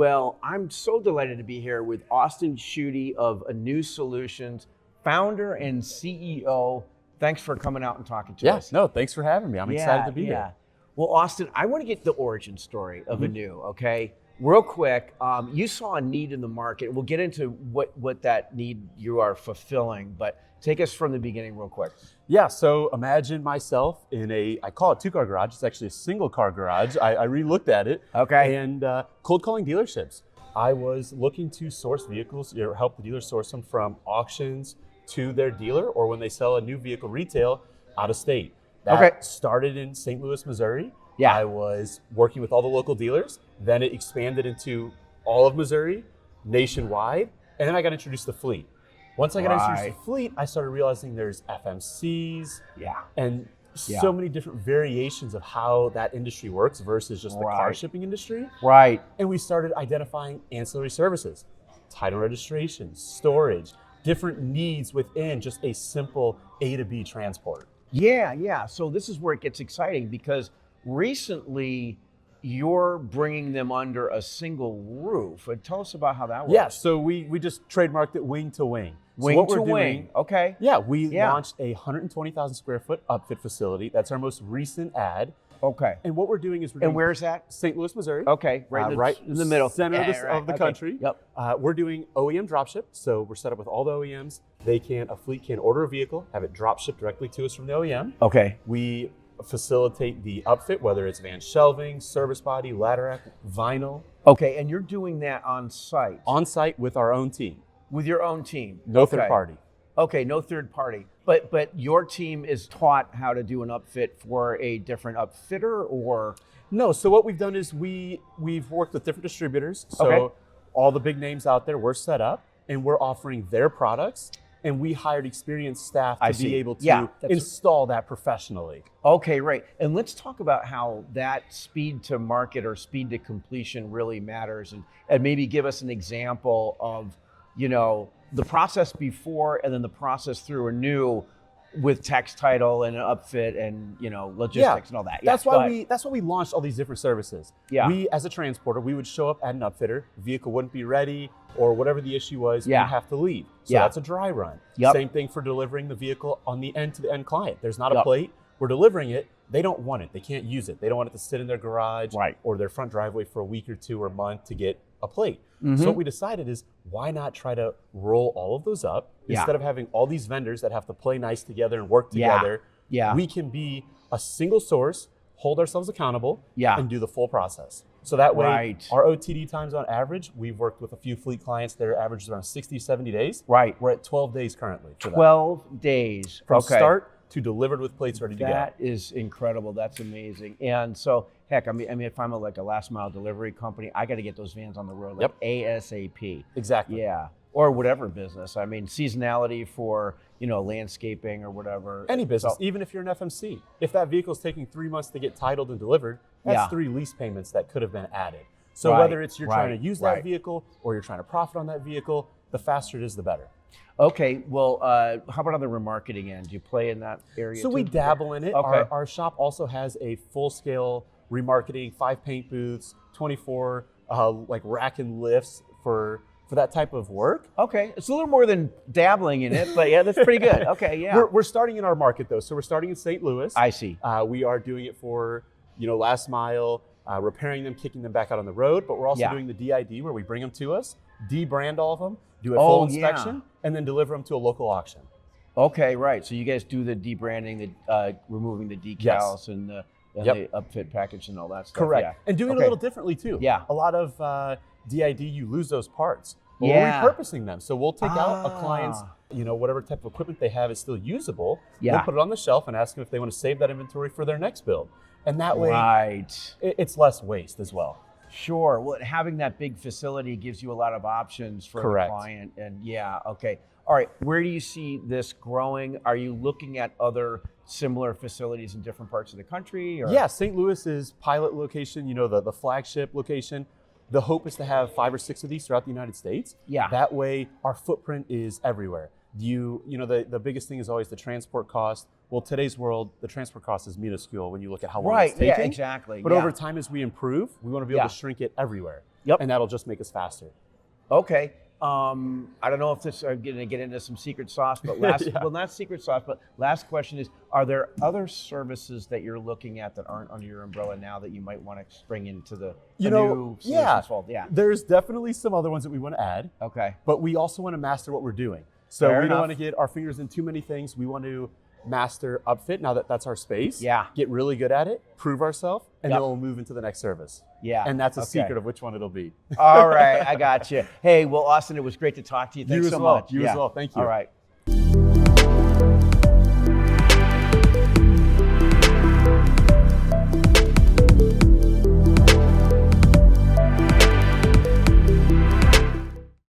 Well, I'm so delighted to be here with Austin Schutte of Anew Solutions, founder and CEO. Thanks for coming out and talking to us. No, thanks for having me. I'm excited to be here. Well, Austin, I want to get the origin story of Anew, okay? Real quick, you saw a need in the market. We'll get into what that need you are fulfilling, but take us from the beginning real quick. Yeah, so imagine myself in I call it two-car garage. It's actually a single-car garage. I re-looked at it. Okay. And cold calling dealerships. I was looking to source vehicles, or help the dealers source them from auctions to their dealer, or when they sell a new vehicle retail out of state. That started in St. Louis, Missouri. Yeah. I was working with all the local dealers. Then it expanded into all of Missouri, nationwide, and then I got introduced to fleet. Once I got introduced to fleet, I started realizing there's FMCs and so many different variations of how that industry works versus just the car shipping industry. Right. And we started identifying ancillary services, title registration, storage, different needs within just a simple A to B transport. Yeah. So this is where it gets exciting because recently you're bringing them under a single roof. And tell us about how that works. Yeah, so we just trademarked it wing to wing. Wing to wing, okay. Yeah, we launched a 120,000 square foot upfit facility. That's our most recent ad. Okay. And what we're doing is And where's that? St. Louis, Missouri. Okay, right in the middle. Center of the country. Yep. We're doing OEM dropship. So we're set up with all the OEMs. A fleet can order a vehicle, have it drop shipped directly to us from the OEM. Okay. We facilitate the upfit, whether it's van shelving, service body, ladder rack, vinyl. Okay, and you're doing that on site? On site with our own team. With your own team? No third party. Okay, no third party. But your team is taught how to do an upfit for a different upfitter, or? No, so what we've done is we've worked with different distributors. So all the big names out there, we're set up and we're offering their products. And we hired experienced staff to be able to install that professionally. Okay, right. And let's talk about how that speed to market or speed to completion really matters, and maybe give us an example of, the process before and then the process through Anew with text title and an upfit and logistics and all that. That's why we launched all these different services. Yeah. We, as a transporter, we would show up at an upfitter, vehicle wouldn't be ready, or whatever the issue was, we'd have to leave. So that's a dry run. Same thing for delivering the vehicle on the end to the end client. There's not a plate, we're delivering it, they don't want it, they can't use it. They don't want it to sit in their garage or their front driveway for a week or two or a month to get a plate. So what we decided is, why not try to roll all of those up instead of having all these vendors that have to play nice together and work together. We can be a single source, hold ourselves accountable, and do the full process. So that way, our OTD times on average, we've worked with a few fleet clients, their average is around 60, 70 days. Right. We're at 12 days currently. 12 days. From start to delivered with plates ready to go. That is incredible. That's amazing. And so, heck, I mean, if I'm a last mile delivery company, I got to get those vans on the road ASAP. Exactly. Yeah. Or whatever business. I mean, seasonality for, landscaping or whatever. Any business, even if you're an FMC. If that vehicle is taking 3 months to get titled and delivered, that's 3 lease payments that could have been added. So whether it's you're trying to use that vehicle or you're trying to profit on that vehicle, the faster it is, the better. Okay, well, how about on the remarketing end? Do you play in that area So we dabble in it. Okay. Our shop also has a full-scale remarketing, 5 paint booths, 24 rack and lifts for that type of work. Okay, it's a little more than dabbling in it, but yeah, that's pretty good. Okay, yeah. We're starting in our market though, so we're starting in St. Louis. I see. We are doing it for last mile, repairing them, kicking them back out on the road, but we're also doing the DID where we bring them to us, debrand all of them, do a full inspection, and then deliver them to a local auction. Okay, right. So you guys do the debranding, the removing the decals and the upfit package and all that stuff. Correct. Yeah. And doing it a little differently too. Yeah. A lot of DID, you lose those parts. But we're repurposing them. So we'll take out a client's, whatever type of equipment they have is still usable. We'll put it on the shelf and ask them if they want to save that inventory for their next build. And that way, it's less waste as well. Sure. Well, having that big facility gives you a lot of options for the client. And okay. All right. Where do you see this growing? Are you looking at other similar facilities in different parts of the country? Or? Yeah, St. Louis is pilot location, the flagship location. The hope is to have 5 or 6 of these throughout the United States. Yeah. That way, our footprint is everywhere. The biggest thing is always the transport cost. Well, today's world, the transport cost is minuscule when you look at how long it's taking. Right, yeah, exactly. But over time, as we improve, we want to be able to shrink it everywhere. Yep. And that'll just make us faster. Okay. I don't know if this I'm going to get into some secret sauce, but well, not secret sauce, but last question is: are there other services that you're looking at that aren't under your umbrella now that you might want to bring into the Anew Solutions fold? Yeah. There's definitely some other ones that we want to add. Okay. But we also want to master what we're doing. So we don't want to get our fingers in too many things. We want to master Upfit now that that's our space. Yeah. Get really good at it, prove ourselves, and then we'll move into the next service. Yeah. And that's a secret of which one it'll be. All right, I got you. Hey, well, Austin, it was great to talk to you. Thanks so much. You as well. Thank you. All right.